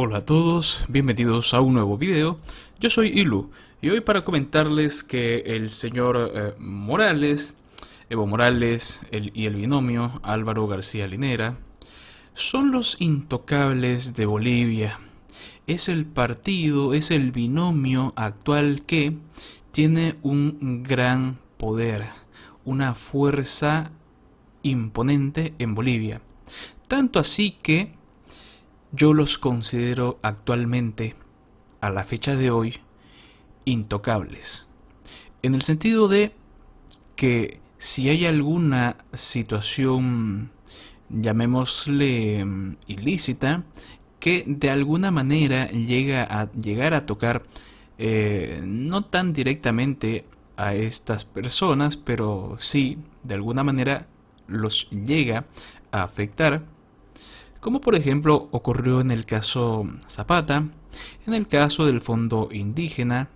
Hola a todos, bienvenidos a un nuevo video. Yo soy Ilu y hoy para comentarles que el señor Evo Morales y el binomio Álvaro García Linera son los intocables de Bolivia. Es el partido, es el binomio actual que tiene un gran poder, una fuerza imponente en Bolivia. Tanto así que yo los considero actualmente, a la fecha de hoy, intocables. En el sentido de que si hay alguna situación, llamémosle ilícita, que de alguna manera llegar a tocar, no tan directamente a estas personas, pero sí de alguna manera los llega a afectar, como por ejemplo ocurrió en el caso Zapata, en el caso del Fondo Indígena.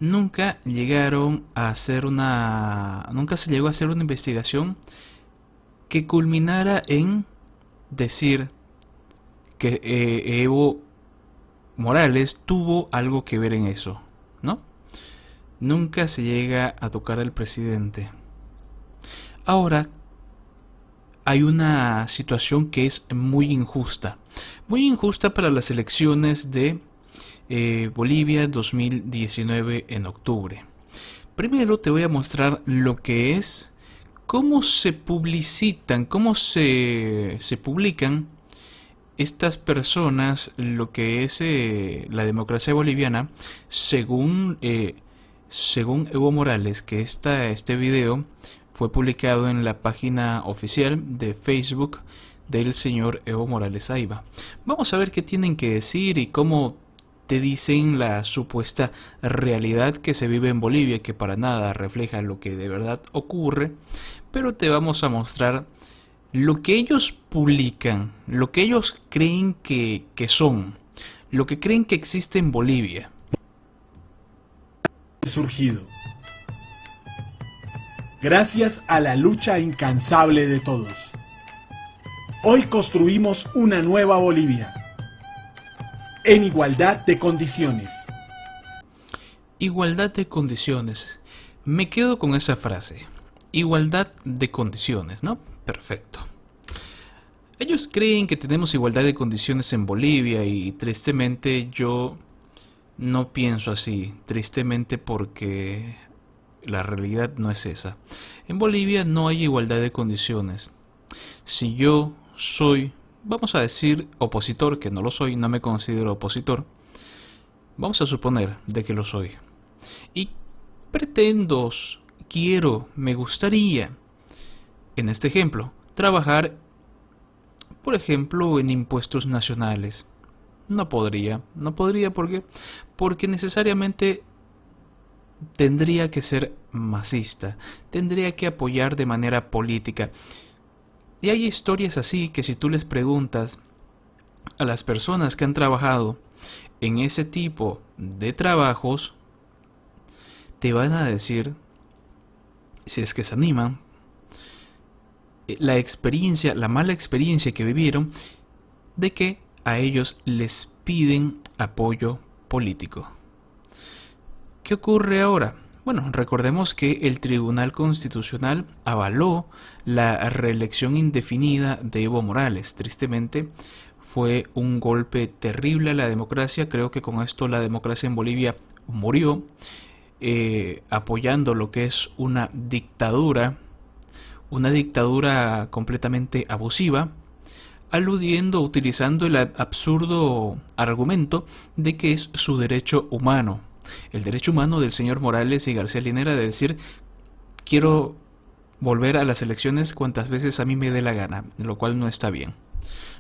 Nunca se llegó a hacer una investigación que culminara en decir que Evo Morales tuvo algo que ver en eso, ¿no? Nunca se llega a tocar al presidente. Ahora, hay una situación que es muy injusta para las elecciones de Bolivia 2019 en octubre. Primero te voy a mostrar lo que es, cómo se publicitan, cómo se publican estas personas, lo que es la democracia boliviana, según Evo Morales, que este video fue publicado en la página oficial de Facebook del señor Evo Morales Ayva. Vamos a ver qué tienen que decir y cómo te dicen la supuesta realidad que se vive en Bolivia, que para nada refleja lo que de verdad ocurre, pero te vamos a mostrar lo que ellos publican, lo que ellos creen que son, lo que creen que existe en Bolivia. Surgido gracias a la lucha incansable de todos. Hoy construimos una nueva Bolivia, en igualdad de condiciones. Igualdad de condiciones. Me quedo con esa frase. Igualdad de condiciones, ¿no? Perfecto. Ellos creen que tenemos igualdad de condiciones en Bolivia y tristemente yo no pienso así. Tristemente porque la realidad no es esa. En Bolivia no hay igualdad de condiciones. Si yo soy, vamos a decir, opositor, que no lo soy, no me considero opositor, vamos a suponer de que lo soy. Y pretendo, quiero, me gustaría, en este ejemplo, trabajar, por ejemplo, en impuestos nacionales. No podría porque necesariamente tendría que ser masista, tendría que apoyar de manera política. Y hay historias así que si tú les preguntas a las personas que han trabajado en ese tipo de trabajos, te van a decir, si es que se animan, la mala experiencia que vivieron de que a ellos les piden apoyo político. ¿Qué ocurre ahora? Bueno, recordemos que el Tribunal Constitucional avaló la reelección indefinida de Evo Morales. Tristemente, fue un golpe terrible a la democracia. Creo que con esto la democracia en Bolivia murió, apoyando lo que es una dictadura completamente abusiva, utilizando el absurdo argumento de que es su derecho humano. El derecho humano del señor Morales y García Linera de decir, quiero volver a las elecciones cuantas veces a mí me dé la gana, lo cual no está bien,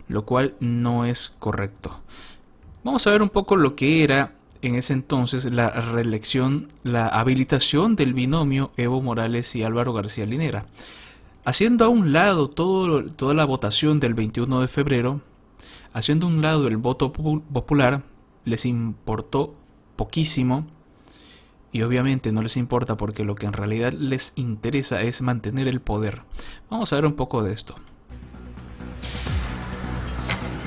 lo cual no es correcto. Vamos a ver un poco lo que era en ese entonces la reelección, la habilitación del binomio Evo Morales y Álvaro García Linera. Haciendo a un lado toda la votación del 21 de febrero, haciendo a un lado el voto popular, les importó poquísimo, y obviamente no les importa porque lo que en realidad les interesa es mantener el poder. Vamos a ver un poco de esto.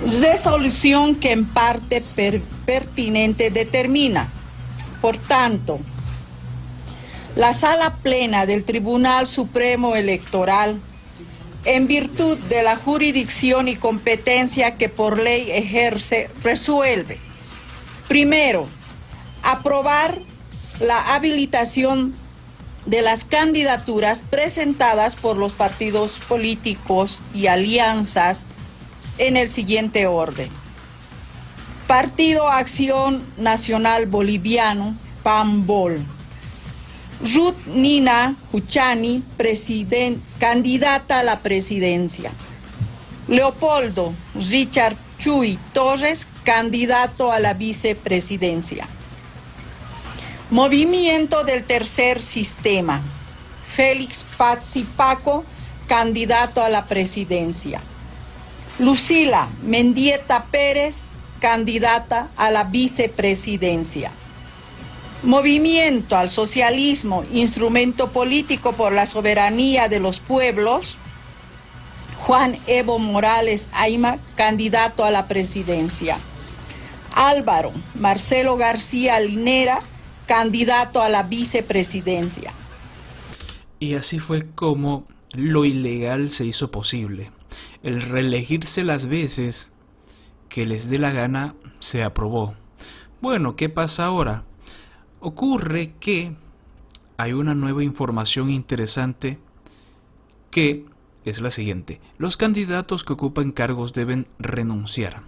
Resolución que en parte pertinente determina, por tanto, la Sala Plena del Tribunal Supremo Electoral, en virtud de la jurisdicción y competencia que por ley ejerce, resuelve: primero, aprobar la habilitación de las candidaturas presentadas por los partidos políticos y alianzas en el siguiente orden: Partido Acción Nacional Boliviano, PAMBOL, Ruth Nina Juchani, candidata a la presidencia; Leopoldo Richard Chuy Torres, candidato a la vicepresidencia. Movimiento del Tercer Sistema, Félix Pazzi Paco, candidato a la presidencia; Lucila Mendieta Pérez, candidata a la vicepresidencia. Movimiento al Socialismo, Instrumento Político por la Soberanía de los Pueblos, Juan Evo Morales Ayma, candidato a la presidencia. Álvaro Marcelo García Linera, candidato a la vicepresidencia. Y así fue como lo ilegal se hizo posible. El reelegirse las veces que les dé la gana se aprobó. Bueno, ¿qué pasa ahora? Ocurre que hay una nueva información interesante que es la siguiente: los candidatos que ocupan cargos deben renunciar,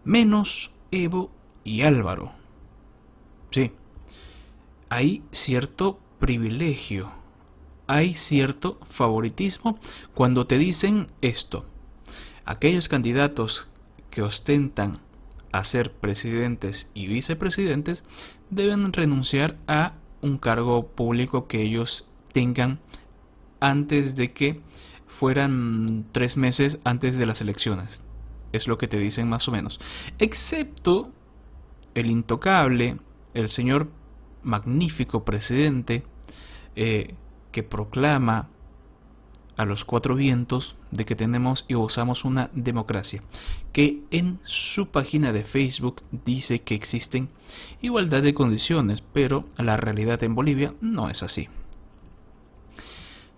menos Evo y Álvaro. Sí, hay cierto privilegio, hay cierto favoritismo cuando te dicen esto: aquellos candidatos que ostentan a ser presidentes y vicepresidentes deben renunciar a un cargo público que ellos tengan antes de que fueran 3 meses antes de las elecciones. Es lo que te dicen más o menos. Excepto el intocable, el señor magnífico presidente que proclama a los 4 vientos de que tenemos y gozamos una democracia, que en su página de Facebook dice que existen igualdad de condiciones, pero la realidad en Bolivia no es así.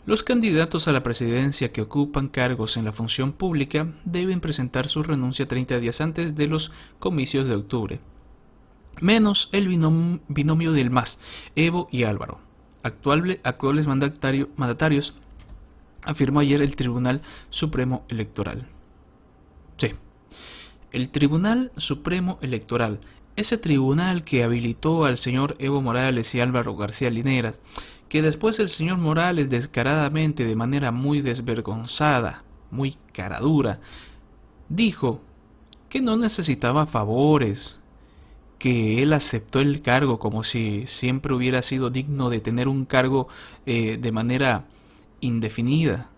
Los candidatos a la presidencia que ocupan cargos en la función pública deben presentar su renuncia 30 días antes de los comicios de octubre, menos el binomio del MAS, Evo y Álvaro, actuales mandatarios, afirmó ayer el Tribunal Supremo Electoral. Sí, el Tribunal Supremo Electoral, ese tribunal que habilitó al señor Evo Morales y Álvaro García Linera, que después el señor Morales descaradamente, de manera muy desvergonzada, muy caradura, dijo que no necesitaba favores, que él aceptó el cargo como si siempre hubiera sido digno de tener un cargo de manera indefinida.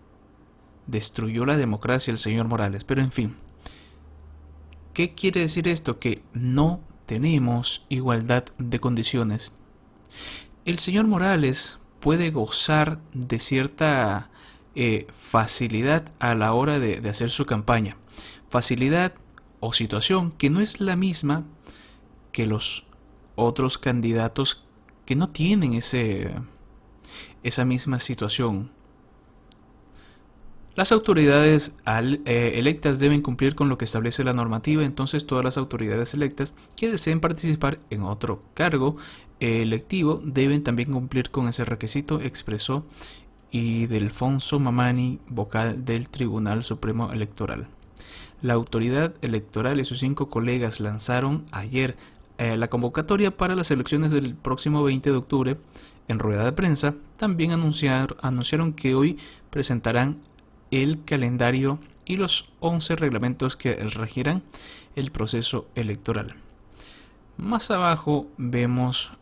Destruyó la democracia el señor Morales. Pero en fin, ¿qué quiere decir esto? Que no tenemos igualdad de condiciones. El señor Morales puede gozar de cierta facilidad a la hora de hacer su campaña. Facilidad o situación que no es la misma que los otros candidatos que no tienen esa misma situación. Las autoridades electas deben cumplir con lo que establece la normativa. Entonces todas las autoridades electas que deseen participar en otro cargo electivo deben también cumplir con ese requisito, expresó Ildefonso Mamani, vocal del Tribunal Supremo Electoral. La autoridad electoral y sus 5 colegas lanzaron ayer la convocatoria para las elecciones del próximo 20 de octubre. En rueda de prensa también anunciaron que hoy presentarán el calendario y los 11 reglamentos que regirán el proceso electoral. Más abajo vemos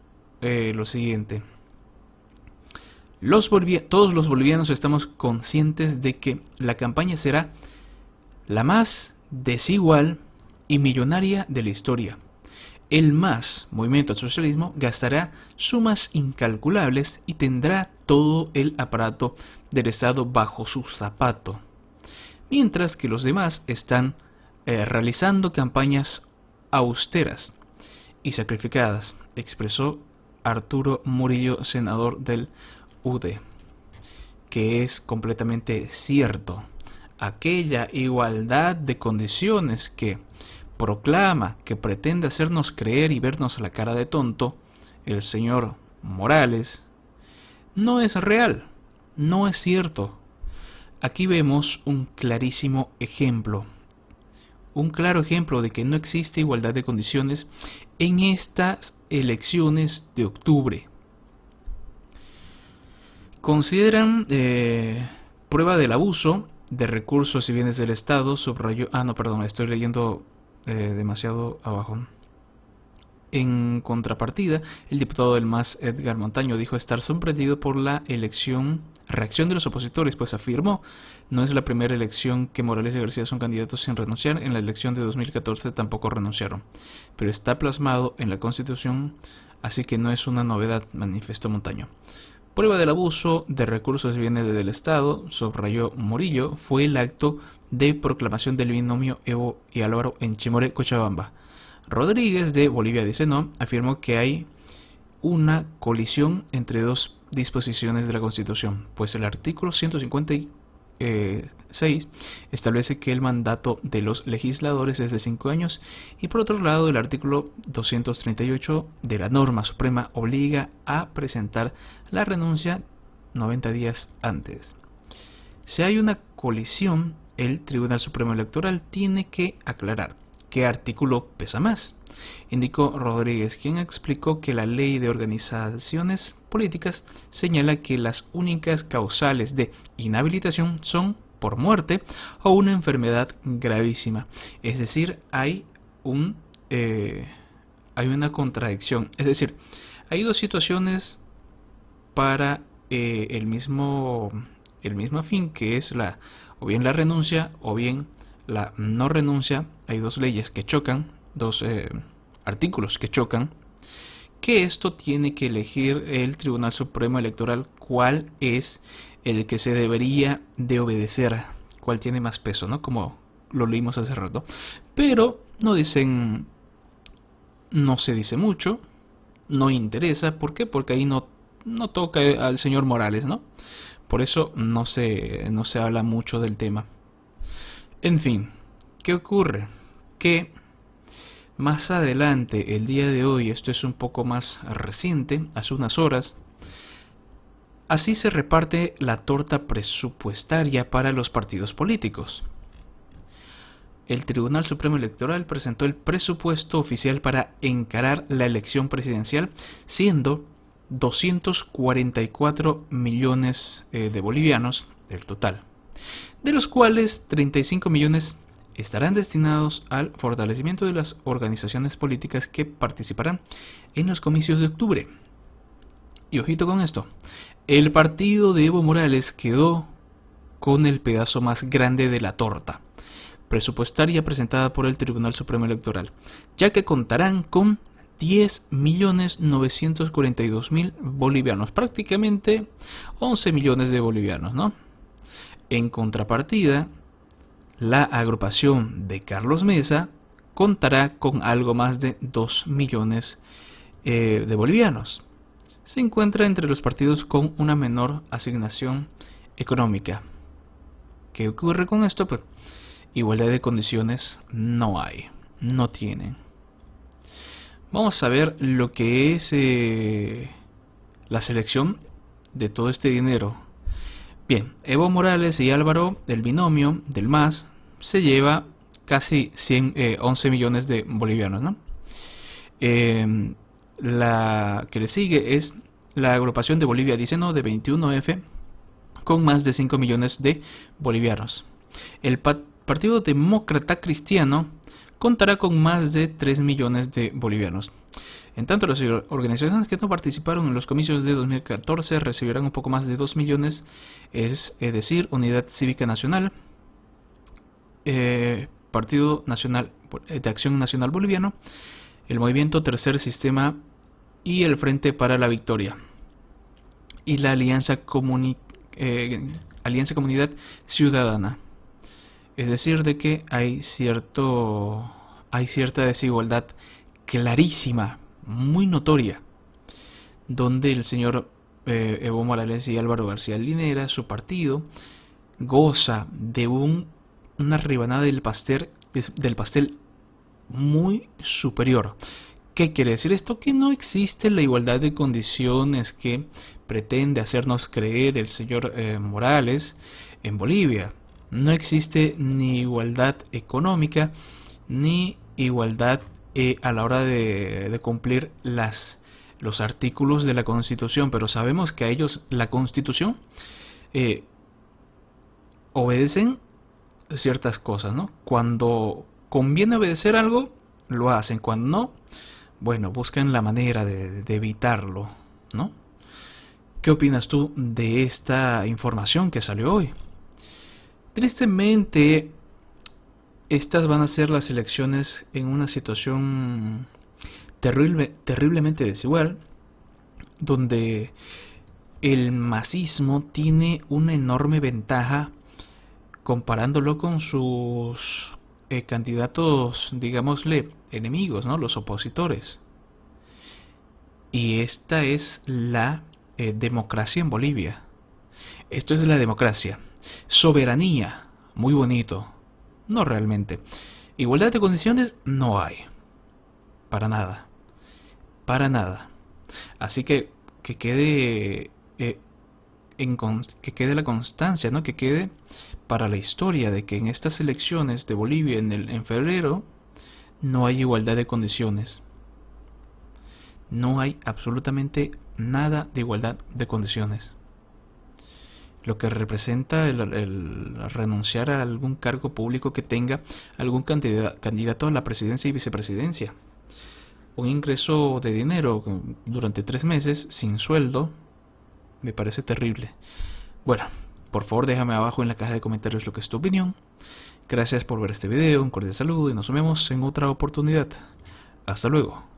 lo siguiente: todos los bolivianos estamos conscientes de que la campaña será la más desigual y millonaria de la historia. El MAS, Movimiento al Socialismo, gastará sumas incalculables y tendrá todo el aparato del Estado bajo su zapato, mientras que los demás están realizando campañas austeras y sacrificadas, expresó Arturo Murillo, senador del UD, que es completamente cierto. Aquella igualdad de condiciones que proclama, que pretende hacernos creer y vernos la cara de tonto, el señor Morales, no es real, no es cierto. Aquí vemos un clarísimo ejemplo, un claro ejemplo de que no existe igualdad de condiciones en estas elecciones de octubre. Consideran prueba del abuso de recursos y bienes del Estado, subrayó... estoy leyendo demasiado abajo. En contrapartida, el diputado del MAS, Edgar Montaño, dijo estar sorprendido por la reacción de los opositores, pues afirmó: no es la primera elección que Morales y García son candidatos sin renunciar, en la elección de 2014 tampoco renunciaron, pero está plasmado en la Constitución, así que no es una novedad, manifestó Montaño. Prueba del abuso de recursos y bienes del Estado, subrayó Murillo, fue el acto de proclamación del binomio Evo y Álvaro en Chimoré, Cochabamba. Rodríguez, de Bolivia dice no, afirmó que hay una colisión entre dos disposiciones de la Constitución, pues el artículo 156 establece que el mandato de los legisladores es de 5 años y por otro lado el artículo 238 de la norma suprema obliga a presentar la renuncia 90 días antes. Si hay una colisión, el Tribunal Supremo Electoral tiene que aclarar qué artículo pesa más, indicó Rodríguez, quien explicó que la Ley de Organizaciones Políticas señala que las únicas causales de inhabilitación son por muerte o una enfermedad gravísima. Es decir, hay una contradicción. Es decir, hay dos situaciones para el mismo fin, que es o bien la renuncia o bien la no renuncia. Hay dos leyes que chocan, dos artículos que chocan, que esto tiene que elegir el Tribunal Supremo Electoral cuál es el que se debería de obedecer, cuál tiene más peso, ¿no? Como lo leímos hace rato. Pero no se dice mucho, no interesa. ¿Por qué? Porque ahí no toca al señor Morales, ¿no? Por eso no se habla mucho del tema. En fin, ¿qué ocurre? Que más adelante, el día de hoy, esto es un poco más reciente, hace unas horas, así se reparte la torta presupuestaria para los partidos políticos. El Tribunal Supremo Electoral presentó el presupuesto oficial para encarar la elección presidencial, siendo 244 millones de bolivianos el total, de los cuales 35 millones estarán destinados al fortalecimiento de las organizaciones políticas que participarán en los comicios de octubre. Y ojito con esto, el partido de Evo Morales quedó con el pedazo más grande de la torta presupuestaria presentada por el Tribunal Supremo Electoral, ya que contarán con 10.942.000 bolivianos, prácticamente 11 millones de bolivianos, ¿no? En contrapartida, la agrupación de Carlos Mesa contará con algo más de 2 millones de bolivianos. Se encuentra entre los partidos con una menor asignación económica. ¿Qué ocurre con esto? Pues igualdad de condiciones no hay, no tienen. Vamos a ver lo que es la selección de todo este dinero. Bien, Evo Morales y Álvaro, el binomio del MAS, se lleva casi 11 millones de bolivianos, ¿no? La que le sigue es la agrupación de Bolivia Dice No, de 21F, con más de 5 millones de bolivianos. El Partido Demócrata Cristiano contará con más de 3 millones de bolivianos. En tanto, las organizaciones que no participaron en los comicios de 2014 recibirán un poco más de 2 millones, es decir, Unidad Cívica Nacional, Partido Nacional de Acción Nacional Boliviano, el Movimiento Tercer Sistema y el Frente para la Victoria, y la Alianza Comunidad Ciudadana. Es decir, de que hay cierta desigualdad clarísima, muy notoria, donde el señor Evo Morales y Álvaro García Linera, su partido, goza de una rebanada del pastel muy superior. ¿Qué quiere decir esto? Que no existe la igualdad de condiciones que pretende hacernos creer el señor Morales en Bolivia. No existe ni igualdad económica ni igualdad a la hora de cumplir los artículos de la Constitución, pero sabemos que a ellos la Constitución obedecen ciertas cosas, ¿no? Cuando conviene obedecer algo, lo hacen. Cuando no, bueno, buscan la manera de evitarlo, ¿no? ¿Qué opinas tú de esta información que salió hoy? Tristemente, estas van a ser las elecciones en una situación terriblemente desigual, donde el masismo tiene una enorme ventaja comparándolo con sus candidatos, digámosle, enemigos, ¿no? Los opositores. Y esta es la democracia en Bolivia. Esto es la democracia. Soberanía, muy bonito. No realmente. Igualdad de condiciones no hay. Para nada. Para nada. Así que quede que quede la constancia, ¿no? Que quede para la historia de que en estas elecciones de Bolivia en febrero no hay igualdad de condiciones. No hay absolutamente nada de igualdad de condiciones. Lo que representa el renunciar a algún cargo público que tenga algún candidato a la presidencia y vicepresidencia. Un ingreso de dinero durante 3 meses sin sueldo me parece terrible. Bueno, por favor déjame abajo en la caja de comentarios lo que es tu opinión. Gracias por ver este video, un cordial saludo y nos vemos en otra oportunidad. Hasta luego.